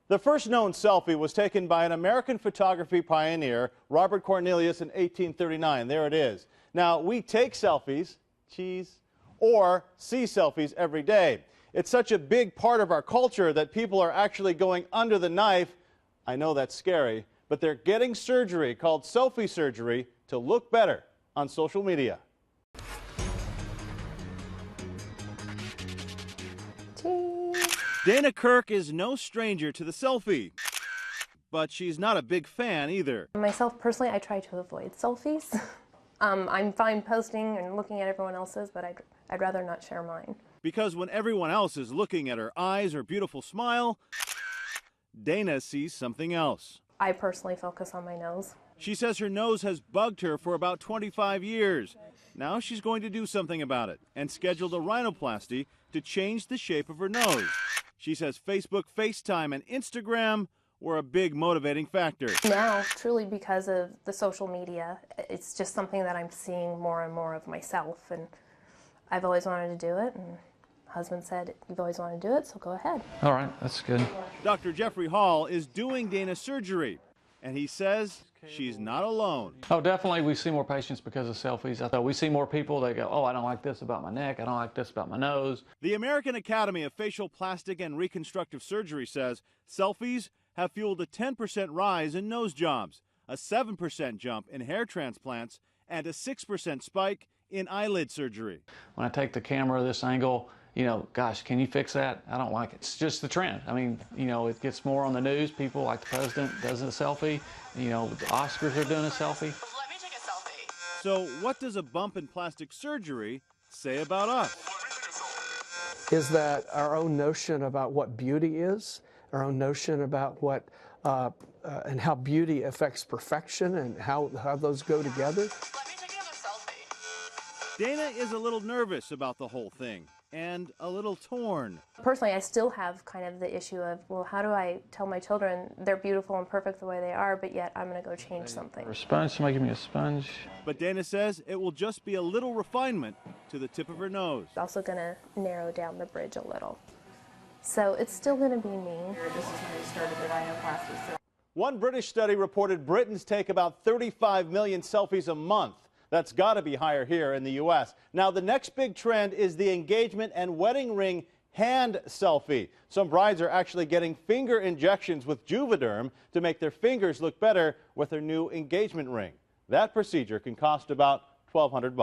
The first known selfie was taken by an American photography pioneer, Robert Cornelius, in 1839. There it is. Now, we take selfies, cheese, or see selfies every day. It's such a big part of our culture that people are actually going under the knife. I know that's scary, but they're getting surgery called selfie surgery to look better on social media. Dana Kirk is no stranger to the selfie, but she's not a big fan either. Myself personally, I try to avoid selfies. I'm fine posting and looking at everyone else's, but I'd rather not share mine. Because when everyone else is looking at her eyes or beautiful smile, Dana sees something else. I personally focus on my nose. She says her nose has bugged her for about 25 years. Now she's going to do something about it and scheduled a rhinoplasty to change the shape of her nose. She says Facebook, FaceTime, and Instagram were a big motivating factor. Now, truly because of the social media, it's just something that I'm seeing more and more of myself, and I've always wanted to do it, and husband said, you've always wanted to do it, so go ahead. All right, that's good. Dr. Jeffrey Hall is doing Dana's surgery, and he says she's not alone. Oh, definitely we see more patients because of selfies. I thought we see more people that go, oh, I don't like this about my neck, I don't like this about my nose. The American Academy of Facial Plastic and Reconstructive Surgery says selfies have fueled a 10% rise in nose jobs, a 7% jump in hair transplants, and a 6% spike in eyelid surgery. When I take the camera this angle, you know, gosh, can you fix that? I don't like it. It's just the trend. I mean, you know, it gets more on the news. People like the president does a selfie. You know, the Oscars are doing a selfie. Let me take a selfie. So what does a bump in plastic surgery say about us? Is that our own notion about what beauty is, our own notion about what and how beauty affects perfection and how those go together. Let me take another selfie. Dana is a little nervous about the whole thing and a little torn. Personally, I still have kind of the issue of, well, how do I tell my children they're beautiful and perfect the way they are, but yet I'm going to go change something? A sponge, somebody give me a sponge. But Dana says it will just be a little refinement to the tip of her nose. It's also going to narrow down the bridge a little. So it's still going to be me. This is when they started the rhinoplasty. One British study reported Britons take about 35 million selfies a month. That's got to be higher here in the U.S. Now, the next big trend is the engagement and wedding ring hand selfie. Some brides are actually getting finger injections with Juvederm to make their fingers look better with their new engagement ring. That procedure can cost about $1,200.